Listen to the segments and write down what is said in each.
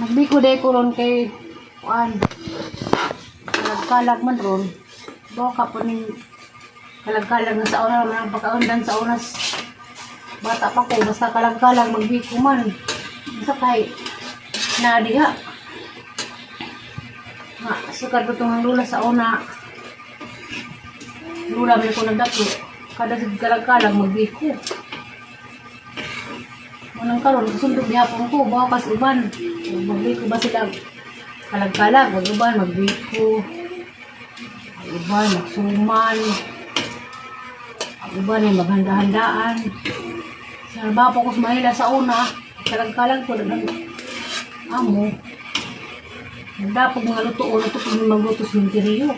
Nagbiko day ko ron kay kuan. Kalag man ron. Boka po ning kalag-kalag na sa oras man pagkaundan sa oras. Bata pa ko basta kalag-kalag magbiko man. Basta kay nadiha. Nga, sukad ko itong lula sa una. Lula may ko nagdako. Kada kalag-kalag magbiko. Unang karon sundog gihapon ko bawas uban. Magbiko ba sila kalag-kalag, mag-uban, magbiko. Mag-uban, magsuman. Mag-uban ay maghanda-handaan. Sa bapo ko sumahila sa una, kalag-kalag ko ng amo. Nagdapog mga luto-o, luto-o yung maglutos ng tiriyo.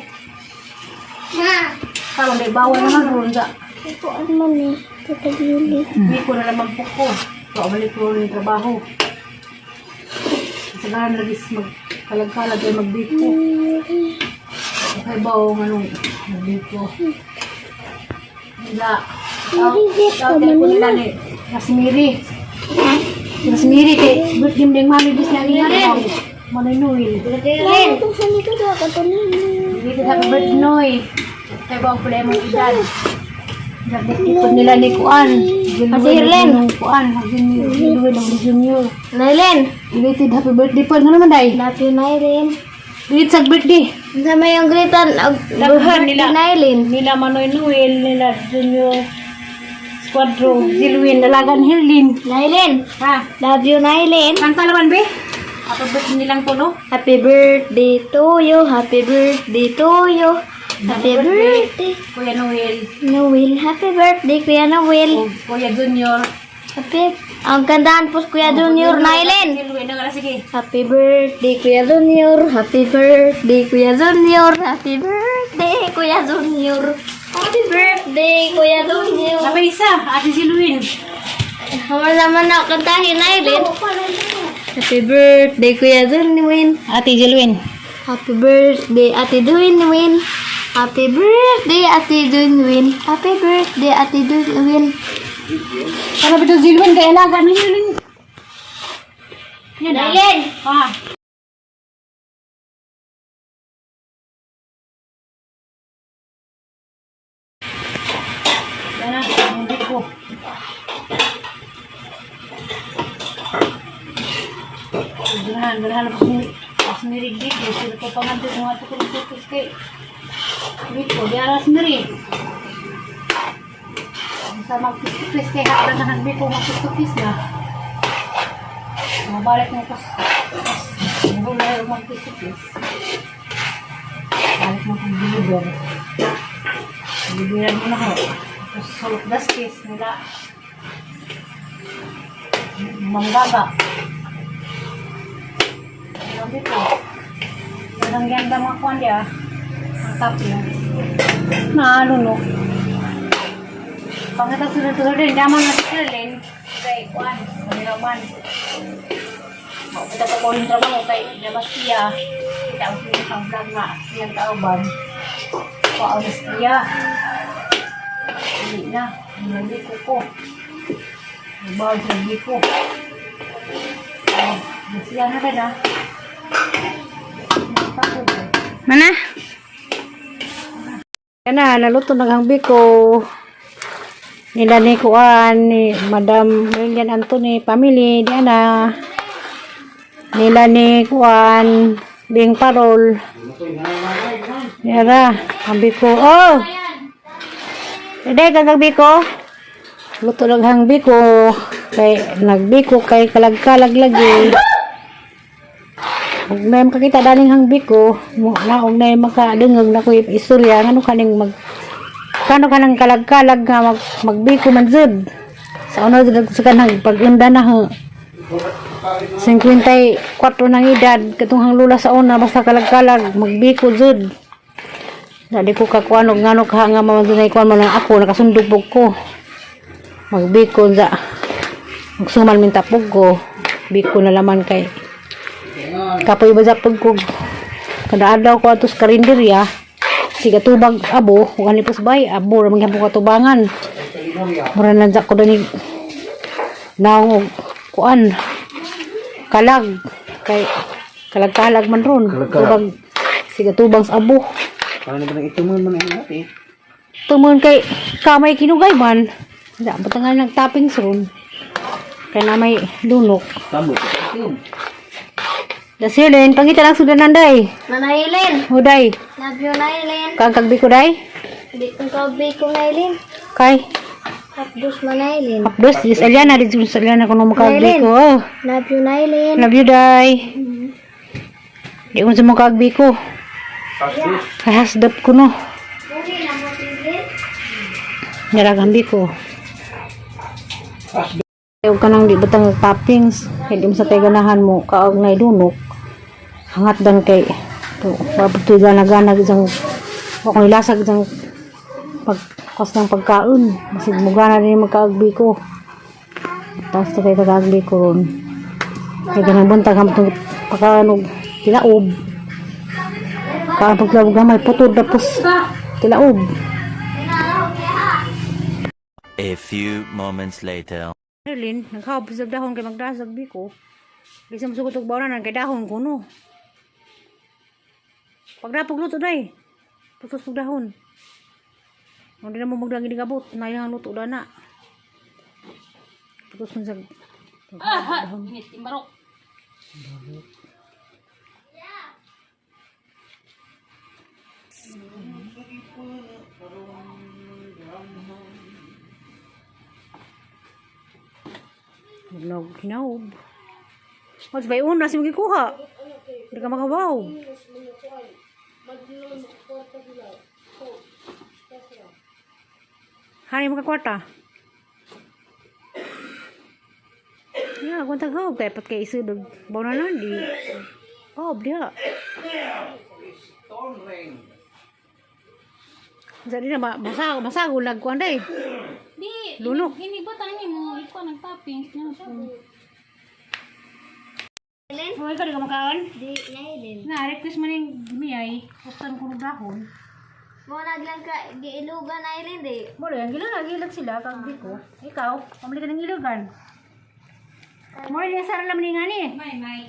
Karon may bawal naman ron sa. Ito man eh. Tatagili. Hindi ko na naman po ko. Balik ko rin yung trabaho. Sagahan na rin magkalag-kalag ay magbiko. Okay ba o anong magbiko? Nila. Tawag ko nila ni Rasmiri. Rasmiri kay birthday mo yung mami bis na niya. Manoy-noy. Len! Kung saan ito daw ako ito na. Dito sa birthday. Kaya ba ang pala mong edad? Nagdikipod nila ni Kuan. Hirlen. Kuan. Giluwi ng Junior. Nailen! Belated happy birthday po. Ano naman day? Happy Nailen. Greet sa birthday. Sama yung gritan. Laguhan nila. Nailen. Nila Manoy Noel. Nila Junior. Squadro. Zilwin. Dalagan Hirlin. Nailen! Ha? Love you, Nailen. Kanta naman be? Happy birthday nilang tulo. Happy birthday to you. Happy birthday to you. Happy birthday. Kuya Noel. Noel. Happy birthday, Kuya Noel. O Kuya Junior. Happy. Ang gandaan po, Kuya Junior, Nailen. Zilwin. Nga sige. Happy birthday, Kuya Junior. Happy birthday, Kuya Junior. Happy birthday, Kuya Junior. Happy birthday, Kuya Junior. Napay isa. Ate Zilwin. Hamar naman na kantahin, Nailen. Happy birthday, Kuya Junior. Ate Zilwin. Happy birthday, Ate Dunwin. Happy birthday, Ate Dunwin. Happy birthday, Ate Dunwin. Para ba ito Zilwin? Kaya alaga na yun. Yan ah. Nailen! Ha? Yan na. Hindi ko. Ganahan ako sinirig dito. Sila ko pangantin mga tukus kay dito. Di aras nari. Sa magkis-kis kay hapon na hindi ko magkis-kis na. Mabalik mo ko. Mabalik mo magkis-kis. Balik mo kong deliver. Deliveran mo na ko. Tapos sulok daskis nila. Manggaga. Dito. Ang ganda mga kuwan dia. Ang tapi. Naano no. Pangita sunod-sunod din. Daman na sikalin. Kay kuwan. Maniraman. Kita ko yung trabaho kay labas siya. Kita ang pinakang vlog nga. Siyang kauban. Paulis siya. Hindi na. Hindi ko. Ibawag sa ko. Siya na rin ah. Mana? Yan na, naluto naghang biko. Nila ni Kuan, ni Madam Lilian Anthony, family, diyan na. Nila ni Kuan, Bing Parol. Yara, ang biko. Oh! Hindi, kagang biko. Luto naghang biko. Nagbiko kay kalag-kalag lagi. Ug may makakita daling hang biko na og nay makadungog na ko istorya ngano kaning kano kanang kalag-kalag nga magbiko man jud sa una jud sa kanang pag-unda na ho 54 nang edad katong hang lula sa una basta kalag-kalag magbiko jud dali ko kakuan og ngano ka nga mamagay kuan man lang ako nakasundog pug ko magbiko za magsuman min tapog ko biko na laman kay kapoy bajak pagkog kada adlaw ko atos karinderya siga tubag abo ug ani pusbay abo ra mangyapon katubangan mura nanjak ko dani naong kuan kalag Kay kalag-kalag man ron. Kalag-kalag. Tubang, siga tubang sa abo. Parang na ba nang ituman man ang ate? Tumon kay kamay kinugay man. Da, batangan nagtapping ron. Kaya na may lunok. Tambok. Ito. Dasilin, pangita lang sudanan day. Manahilin. Huday, Love you, Nailin. kagkagbi ko day. Di kong kabi ko, Nailin. Kay, Hapdos Manailin. hapdos, dis Aliana, dis Aliana kung makagbi ko. Oh, Love you, Nailin. love you day. Di ko sa makagbi ko. Pastos. Kay hasdap ko no. Naragambi ko. Pastos. Ayaw ka nang di batang toppings. Hindi mo sa tayo ganahan mo, kaog na ilunok. Hangat dan kay to pabutoy gana-gana isang ako nilasag isang pagkas ng pagkaon masig mo gana rin magkaagbi ko tapos tayo kagagbi ko ron kaya ganang buntag ang pagkaano tilaob kaan paglawag gamay putod tapos tilaob. A few moments later. Lin, nagkahapos sa dahon kay magdasag bi ko. Bisa mo sugod og bawran kay dahon ko no. Pagdapog luto day. Putos pag dahon. Hindi na mo magdagi di gabot, nayang luto dana. Putos mo sa dahon. Init, timbarok. Hinaub. Mas bay una si magikuha. Hindi ka makabaw. Hani mo ka kwarta. Ya, kung tagaw kay pat kay isudog. Baw na lang di. Oh, dia. Jadi na masagol nagkuan day. Di, Lunok. ini ba tayo mo? Ikaw nagtapping. Nailin? Oh, ikaw di ka makaon? Di, Nailin. Na, request man yung gimiyay. Kustan ko ng dahon. Mo naglang ka, di ilugan, Nailin, di. Mo rin, gilag sila, kagbi ko. Ikaw, pamili ka ng ilugan. Mo rin, sara lang nga ni. May.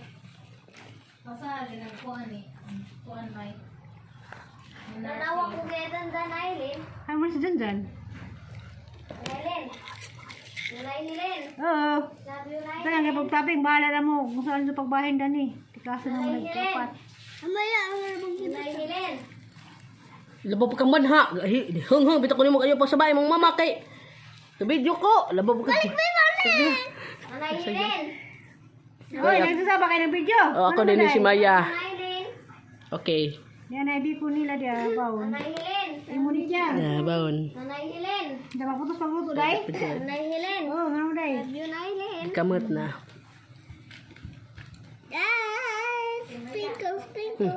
Basta, ginagkuhan eh. Kuhan, may. Nanawa ko gayon da, Nailin. Ay, mo rin si Janjan. Nailin. Nailin. Oo. Love you, Nailin. Kaya nga pagtaping, bahala na mo kung saan sa pagbahin dan eh. Tikaso na mo nagkapat. Amaya, Nailin. Labo pa kang manha. Hung bitaw ko nimo kayo pa sabay mong mama kay. Sa video ko, labo pa ka. Nailin. Uy, nagsasaba kayo ng video. Oh, ako din si Maya. Nailin. Okay. Yan, naibi ko nila dia, bawon. Nailin. Imo ni dyan. Baon. Nailin. Hindi maputos pagluto, day? Nailin. Oo, nga mo, day. Love you, Nailin. Kamot na. Sprinkle, sprinkle.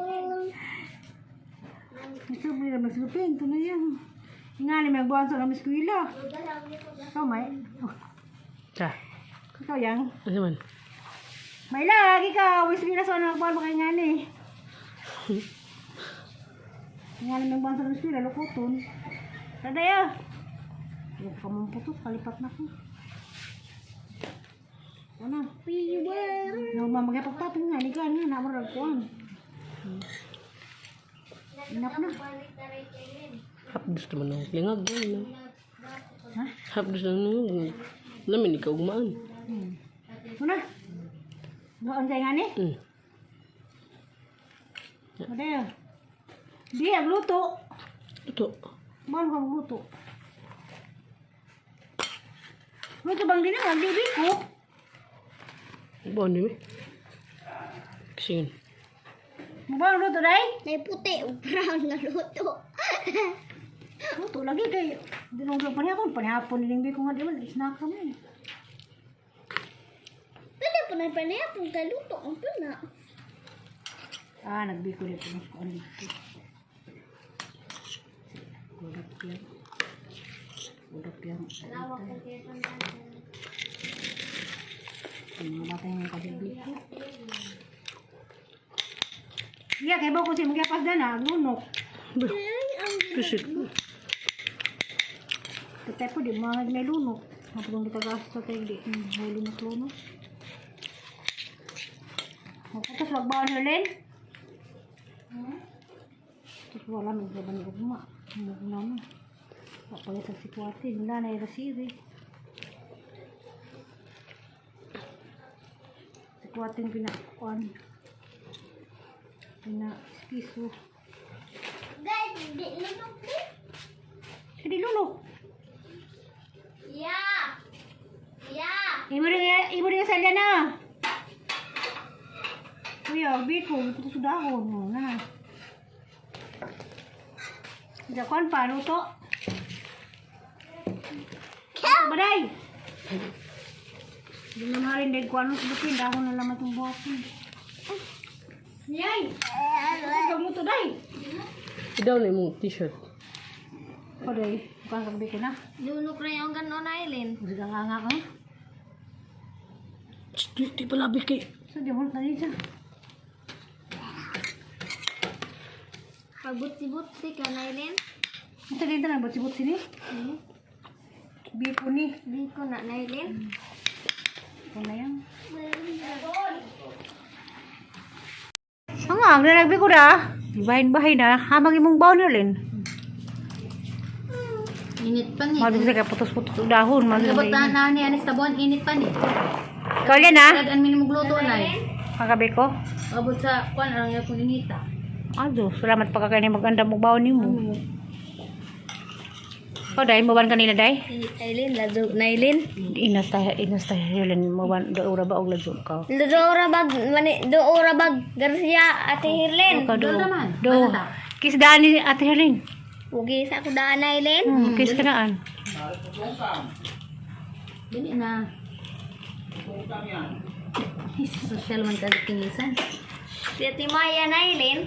Magsubli na magsupin. Ito na yan. Ingali, may magbuhan sa lamis kuila. Ikaw, may. Sa. Ikaw, yang. Ano man? May lagi ka. Wis na sa nagbuhan mo kayo ngali. Ingali, may magbuhan sa lamis kuila. Lukuton. Taday, ah. Huwag ka mong putos. Kalipat na ko. Ano? Nung mamagapagtapin nga. Ligan nga. Namarag ko. Inap na. Hapdos naman ng lingag. Ha? Hapdos naman. Namin ikaw gumaan. Ano? Doon kayo nga ni? Taday, ah. Di, agluto. Ito. Bahan ka magluto. Luto bang din ang agdibi ko? Baon din eh. Kasi yun. Mabang luto day? May puti, brown na luto. Luto lagi kay. Dinong sa panihapon. Panihapon niling ko nga di man. Snack kami. Pwede po na panayapon ka luto. Ang puna. Ah, nagbiko dito. Mas ko ano dito. Udap yan. Udap yan. Mga bata yung kabibi ko. Iya, kaya ba ko siya magyapas na na. Lunok. Kasi. Katay po, di mga may lunok. Mapagong di kagasto tayo di. May lunok-lunok. Ako Tapos magbaon Helen. Tapos wala may gaban ko ma. Ano naman. Papaya sa sitwasyon, wala na yung siri. Sitwasyon pinakuan. Pinaspiso. Guys, di lunok di. Hindi lulo. Yeah. Yeah. Ibu rin sa na. Kuya, biko, ito sa dahon mo na. Jakon pa, luto. Baday! Hindi mo na rin dahil kung ano sa bukin, dahon na lang itong buhatin. Yay! Huwag mo ito, day! Idaw na yung t-shirt. O, day, bukan kagabi ko na. Lunok na yung ganon Aileen. Sige nga nga ka. Di pala biki. So, di mo na rin siya. Pagbuti-buti ka na Aileen. Ito rin ito na, butsibut sini. Biko ni. Di ko na Aileen. Ito na yan. Ang ang nalagbi ko na. Bahin-bahin na. Hamang imong baon na rin. Init pa ni. Mabig ka putos-putos ang dahon. Labot na ni Anis Tabon, init pa ni. Ikaw yan ha? Kailan minimum gluto na Kagabi ko. Abot sa kwan ang yung kuninita. Ado, salamat pa ka kayo maganda mong baon ni mo. O, dahil maban kanina, day? Aileen, lazo na Aileen. Inas tayo, Helen, maban, doon ba og lazo ka? Doora bag Garcia, Ate Hirlen. Do, kiss daan ni Ate Helen. Ugi sa ko daan na Aileen. Kiss ka naan. Dili na. Social man ka tingisan. Si Ate Maya na Aileen.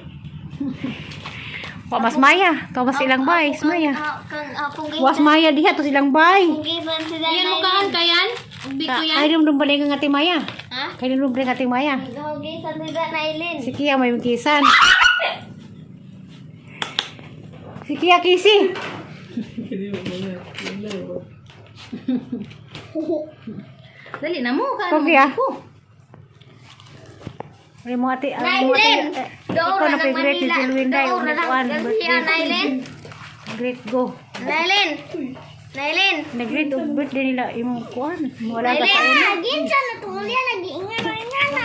Wa mas Maya, to mas ilang bay, Maya. Kang apong Was Maya diha to silang bay. gisan si Dana. Yan mo kaan kayan? Biko yan. Ay dum balik ang Ate Maya. Ha? Kay dum balik Ate Maya. Gisan si Dana Aileen. Si Kia may kisan. Si Kia kisi. Dali na mo ka. Ko Kia. Ay mo ate, Aileen. Ikaw na favorite ni Jelwin day. Doora na Garcia na Aileen. Great go. Aileen. Aileen. Nag-great of birthday nila imong kuan. Wala ka sa una. Aileen. Ginsan na tuloy nag-iingan na.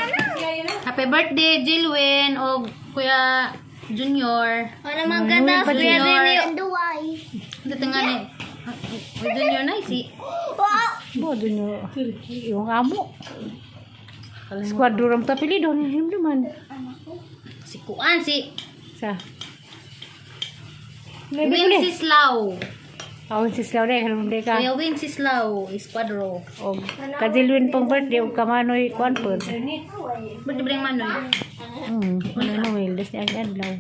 Happy birthday Jelwin o Kuya Junior. Ano maganda Kuya Junior. Dito nga ni. Junior na si. Bo dunyo. Yung amo. Squadron ram ta pili don him duman. Si Kuan si Sa. Maybe ko ni. Winsislaw. Awon si Slaw day halong day ka. Kuya Winsislaw Esquadro. Og kadilwin pang birthday og kamanoy kuan pod. Ba't di man nun? Ano no will des ni adlaw.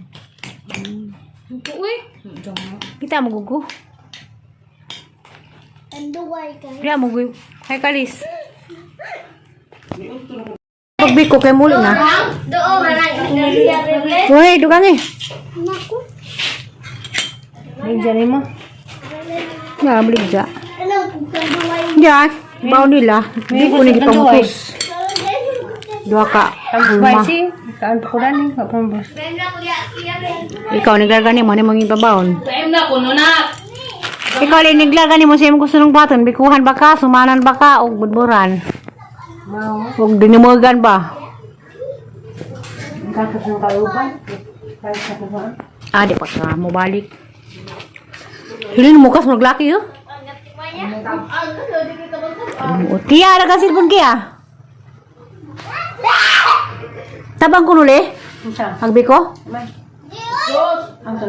Uy. Kita mo gugu. Anduway ka. Dia mo gugu. Hay kalis. Pagbiko kay muli na. Doon na. Hoy, dugang eh. Naku. Bigyan ni mo. Ya, bligya. Ano? Anduway. Ya, baon nila. Di ko ni gipangkus. Dua ka. Spicy. Kaan pa ko dani, kapambos. Brenda kuya. Ikaw naglargani mo ni mong ibabaon. Kaim na, kuno na. Ikaw rin naglargani mo sa imong gusto ng baton. Bikuhan ba ka, sumanan ba ka, o budburan. Huwag dinimugan ba? Ah, di pa ka mo balik. Hilin mo kas maglaki yun. Tiya, nagkasilpon kaya. Tabang ko nuli? Agbi ko? Diyos! Ang